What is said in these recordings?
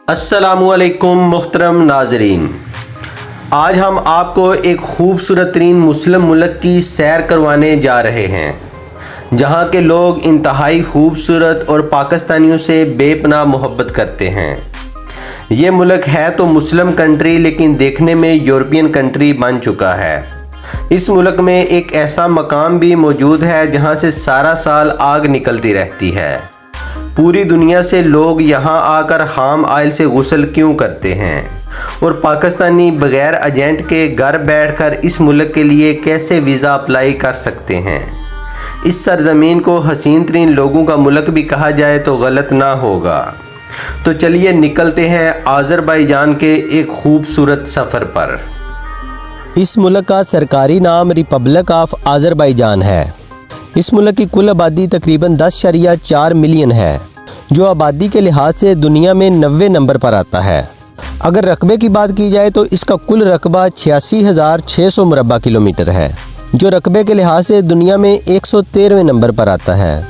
अस्सलामु अलैकुम मुहतरम नाजरीन, आज हम आपको एक खूबसूरत तरीन मुस्लिम मुल्क की सैर करवाने जा रहे हैं जहां के लोग इंतहाई खूबसूरत और पाकिस्तानियों से बेपनाह मोहब्बत करते हैं। ये मुल्क है तो मुस्लिम कंट्री, लेकिन देखने में यूरोपियन कंट्री बन चुका है। इस मुल्क में एक ऐसा मकाम भी मौजूद है जहां से सारा साल आग निकलती रहती है। पूरी दुनिया से लोग यहां आकर हाम आयल से गुस्ल क्यों करते हैं और पाकिस्तानी बग़ैर एजेंट के घर बैठकर इस मुल्क के लिए कैसे वीज़ा अप्लाई कर सकते हैं। इस सरज़मीन को हसीन तरीन लोगों का मुल्क भी कहा जाए तो गलत ना होगा। तो चलिए निकलते हैं आज़रबाईजान के एक खूबसूरत सफ़र पर। इस मुल्क का सरकारी नाम रिपब्लिक ऑफ आज़रबाईजान है। इस मुल्क की कुल आबादी तकरीबन 10.4 मिलियन है, जो आबादी के लिहाज से दुनिया में 90 नंबर पर आता है। अगर रकबे की बात की जाए तो इसका कुल रकबा 86,600 मुरबा किलोमीटर है, जो रकबे के लिहाज से दुनिया में 113वें नंबर पर आता है।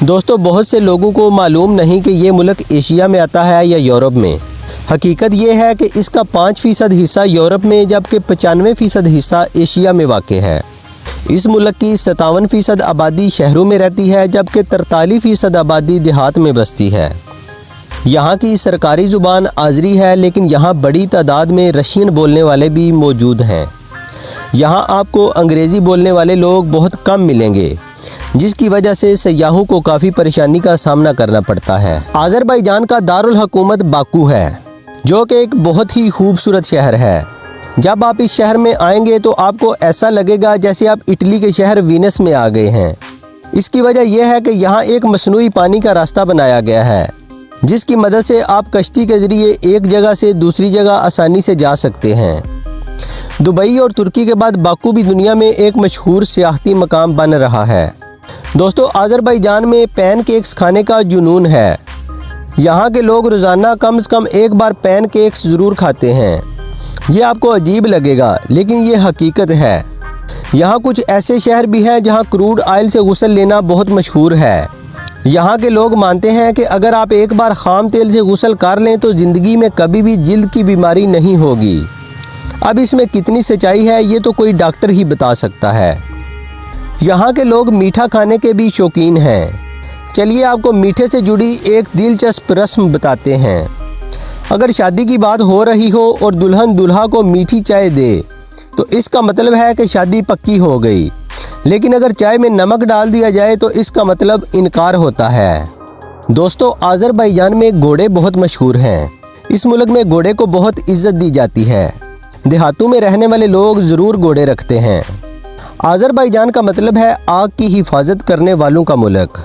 दोस्तों, बहुत से लोगों को मालूम नहीं कि ये मुल्क एशिया में आता है या यूरोप में। हकीकत ये है कि इसका 5% हिस्सा यूरोप में जबकि 95% हिस्सा एशिया में वाक़ है। इस मुल्क की 57% आबादी शहरों में रहती है जबकि 43% आबादी देहात में बसती है। यहाँ की सरकारी ज़ुबान आज़री है, लेकिन यहाँ बड़ी तादाद में रशियन बोलने वाले भी मौजूद हैं। यहाँ आपको अंग्रेज़ी बोलने वाले लोग बहुत कम मिलेंगे, जिसकी वजह से सयाहों को काफ़ी परेशानी का सामना करना पड़ता है। आज़रबाईजान का दारुल हुकूमत बाकू है, जो कि एक बहुत ही खूबसूरत शहर है। जब आप इस शहर में आएंगे तो आपको ऐसा लगेगा जैसे आप इटली के शहर वीनस में आ गए हैं। इसकी वजह यह है कि यहाँ एक मसनूई पानी का रास्ता बनाया गया है, जिसकी मदद से आप कश्ती के ज़रिए एक जगह से दूसरी जगह आसानी से जा सकते हैं। दुबई और तुर्की के बाद बाकू भी दुनिया में एक मशहूर सियाहती मकाम बन रहा है। दोस्तों, आज़रबाईजान में पैनकेक्स खाने का जुनून है। यहाँ के लोग रोज़ाना कम से कम एक बार पैनकेक्स ज़रूर खाते हैं। ये आपको अजीब लगेगा, लेकिन ये हकीकत है। यहाँ कुछ ऐसे शहर भी हैं जहाँ क्रूड ऑयल से गुस्ल लेना बहुत मशहूर है। यहाँ के लोग मानते हैं कि अगर आप एक बार खाम तेल से गुस्ल कर लें तो ज़िंदगी में कभी भी जिल्द की बीमारी नहीं होगी। अब इसमें कितनी सच्चाई है ये तो कोई डॉक्टर ही बता सकता है। यहाँ के लोग मीठा खाने के भी शौकीन हैं। चलिए आपको मीठे से जुड़ी एक दिलचस्प रस्म बताते हैं। अगर शादी की बात हो रही हो और दुल्हन दूल्हा को मीठी चाय दे तो इसका मतलब है कि शादी पक्की हो गई, लेकिन अगर चाय में नमक डाल दिया जाए तो इसका मतलब इनकार होता है। दोस्तों, आज़रबाईजान में घोड़े बहुत मशहूर हैं। इस मुल्क में घोड़े को बहुत इज्जत दी जाती है। देहातों में रहने वाले लोग ज़रूर घोड़े रखते हैं। आज़रबाईजान का मतलब है आग की हिफाजत करने वालों का मुल्क।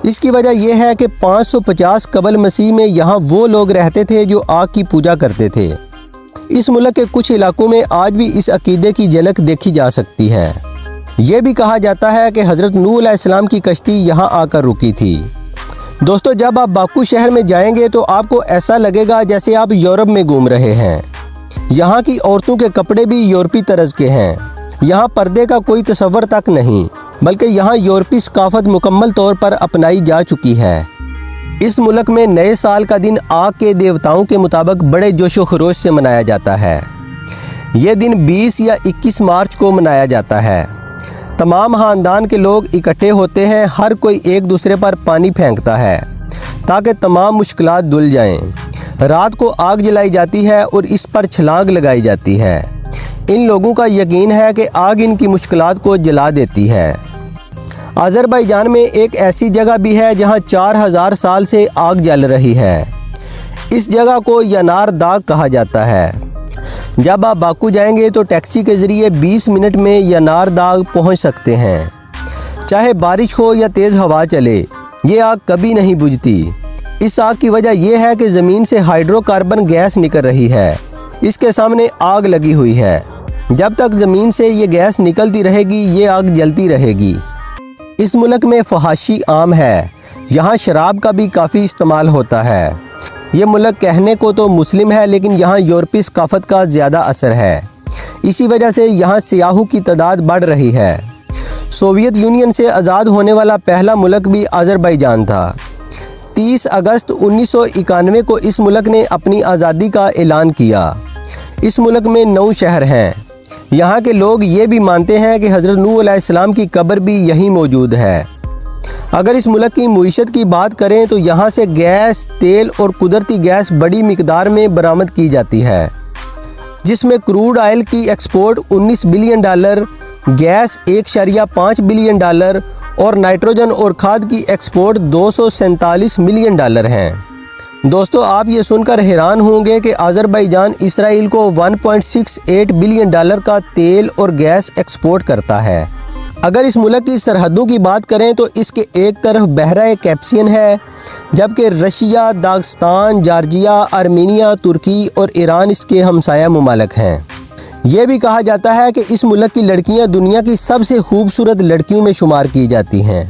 इसकी वजह यह है कि 550 कबल मसीह में यहाँ वो लोग रहते थे जो आग की पूजा करते थे। इस मुल्क के कुछ इलाकों में आज भी इस अकीदे की झलक देखी जा सकती है। ये भी कहा जाता है कि हज़रत नूह अलैहिस्सलाम की कश्ती यहाँ आकर रुकी थी। दोस्तों, जब आप बाकू शहर में जाएंगे तो आपको ऐसा लगेगा जैसे आप यूरोप में घूम रहे हैं। यहाँ की औरतों के कपड़े भी यूरोपी तर्ज के हैं। यहाँ पर्दे का कोई तस्वर तक नहीं, बल्कि यहाँ यूरोपी सकाफत मुकम्मल तौर पर अपनाई जा चुकी है। इस मुल्क में नए साल का दिन आग के देवताओं के मुताबिक बड़े जोशो खरोश से मनाया जाता है। ये दिन 20 या 21 मार्च को मनाया जाता है। तमाम ख़ानदान के लोग इकट्ठे होते हैं। हर कोई एक दूसरे पर पानी फेंकता है ताकि तमाम मुश्किलात धुल जाएं। रात को आग जलाई जाती है और इस पर छलांग लगाई जाती है। इन लोगों का यकीन है कि आग इनकी मुश्किलात को जला देती है। आज़रबाईजान में एक ऐसी जगह भी है जहां 4000 साल से आग जल रही है। इस जगह को यनार दाग कहा जाता है। जब आप बाकू जाएंगे तो टैक्सी के ज़रिए 20 मिनट में यनार दाग पहुंच सकते हैं। चाहे बारिश हो या तेज़ हवा चले, ये आग कभी नहीं बुझती। इस आग की वजह यह है कि ज़मीन से हाइड्रोकार्बन गैस निकल रही है। इसके सामने आग लगी हुई है। जब तक ज़मीन से ये गैस निकलती रहेगी ये आग जलती रहेगी। इस मुल्क में फहाशी आम है। यहाँ शराब का भी काफ़ी इस्तेमाल होता है। ये मुल्क कहने को तो मुस्लिम है, लेकिन यहाँ यूरोपी सकाफत का ज़्यादा असर है। इसी वजह से यहाँ सियाहों की तादाद बढ़ रही है। सोवियत यूनियन से आज़ाद होने वाला पहला मुल्क भी आज़रबाईजान था। 30 अगस्त 1991 को इस मुल्क ने अपनी आज़ादी का ऐलान किया। इस मुल्क में 9 शहर हैं। यहाँ के लोग ये भी मानते हैं कि हज़रत नूह अलैहिस्सलाम की कब्र भी यहीं मौजूद है। अगर इस मुल्क की मईशत की बात करें तो यहाँ से गैस, तेल और कुदरती गैस बड़ी मिकदार में बरामद की जाती है, जिसमें क्रूड ऑयल की एक्सपोर्ट $19 बिलियन, गैस $1.5 बिलियन और नाइट्रोजन और खाद की एक्सपोर्ट $247 मिलियन हैं। दोस्तों, आप ये सुनकर हैरान होंगे कि अज़रबैजान इसराइल को $1.68 बिलियन का तेल और गैस एक्सपोर्ट करता है। अगर इस मुल्क की सरहदों की बात करें तो इसके एक तरफ बहरा कैस्पियन है, जबकि रशिया, दागिस्तान, जॉर्जिया, आर्मीनिया, तुर्की और ईरान इसके हमसाया मुमालिक हैं। ये भी कहा जाता है कि इस मुल्क की लड़कियां दुनिया की सबसे खूबसूरत लड़कियों में शुमार की जाती हैं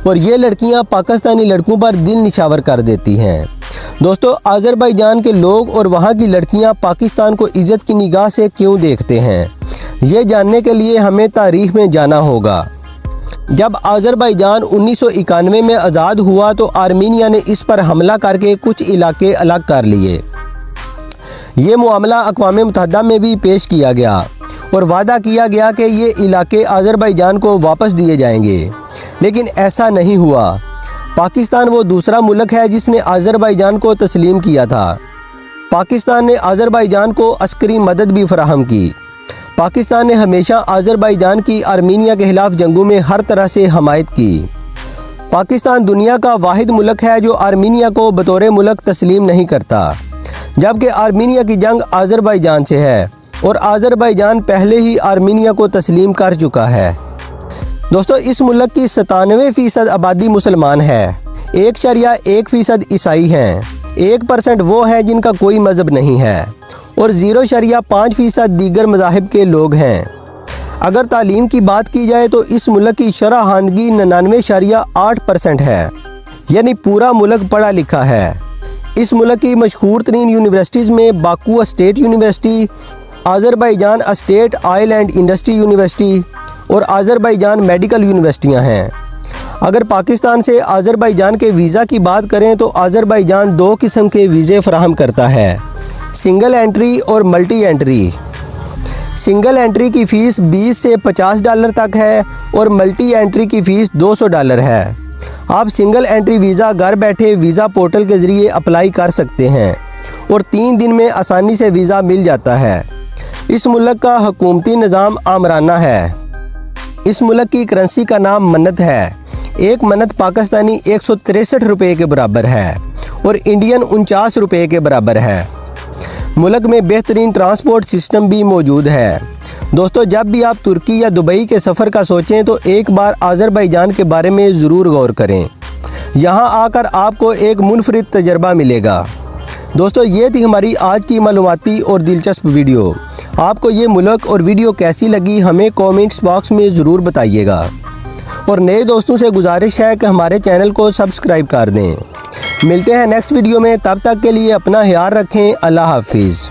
और ये लड़कियां पाकिस्तानी लड़कों पर दिल निछावर कर देती हैं। दोस्तों, अज़रबैजान के लोग और वहाँ की लड़कियां पाकिस्तान को इज़्ज़त की निगाह से क्यों देखते हैं, ये जानने के लिए हमें तारीख़ में जाना होगा। जब अज़रबैजान 1991 में आज़ाद हुआ तो आर्मीनिया ने इस पर हमला करके कुछ इलाके अलग कर लिए। ये मामला अक़वाम मुत्तहिदा में भी पेश किया गया और वादा किया गया कि ये इलाके अज़रबैजान को वापस दिए जाएंगे, लेकिन ऐसा नहीं हुआ। पाकिस्तान वो दूसरा मुल्क है जिसने अज़रबैजान को तस्लीम किया था। पाकिस्तान ने अज़रबैजान को अस्करी मदद भी फराहम की। पाकिस्तान ने हमेशा अज़रबैजान की आर्मीनिया के ख़िलाफ़ जंगों में हर तरह से हमायत की। पाकिस्तान दुनिया का वाहिद मुल्क है जो आर्मीनिया को बतौर मुल्क तस्लीम नहीं करता, जबकि आर्मीनिया की जंग अज़रबैजान से है और अज़रबैजान पहले ही आर्मीनिया को तस्लीम कर चुका है। दोस्तों, इस मुल्क की 97% आबादी मुसलमान है, 1.1% ईसाई हैं, 1% वो हैं जिनका कोई मज़हब नहीं है और 0.5% दीगर मज़ाहिब के लोग हैं। अगर तालीम की बात की जाए तो इस मुल्क की शरहानगी 99.8% है, यानी पूरा मुल्क पढ़ा लिखा है। इस मुल्क की मशहूर तरीन यूनिवर्सिटीज़ में Baku state university, Azerbaijan state oil and industry university और अज़रबैजान मेडिकल यूनिवर्सिटियां हैं। अगर पाकिस्तान से अज़रबैजान के वीज़ा की बात करें तो अज़रबैजान 2 किस्म के वीज़े फ़राहम करता है, सिंगल एंट्री और मल्टी एंट्री। सिंगल एंट्री की फ़ीस $20 से $50 तक है और मल्टी एंट्री की फ़ीस $200 है। आप सिंगल एंट्री वीज़ा घर बैठे वीज़ा पोर्टल के ज़रिए अप्लाई कर सकते हैं और 3 दिन में आसानी से वीज़ा मिल जाता है। इस मुल्क का हुकूमती निज़ाम आमराना है। इस मुल्क की करेंसी का नाम मन्नत है। एक मन्नत पाकिस्तानी 163 रुपये के बराबर है और इंडियन 49 रुपये के बराबर है। मुल्क में बेहतरीन ट्रांसपोर्ट सिस्टम भी मौजूद है। दोस्तों, जब भी आप तुर्की या दुबई के सफ़र का सोचें तो एक बार अज़रबैजान के बारे में ज़रूर गौर करें। यहाँ आकर आपको एक मुनफरिद तजर्बा मिलेगा। दोस्तों, ये थी हमारी आज की मालूमाती और दिलचस्प वीडियो। आपको ये मुल्क और वीडियो कैसी लगी हमें कमेंट्स बॉक्स में ज़रूर बताइएगा और नए दोस्तों से गुजारिश है कि हमारे चैनल को सब्सक्राइब कर दें। मिलते हैं नेक्स्ट वीडियो में, तब तक के लिए अपना ख्याल रखें। अल्लाह हाफिज़।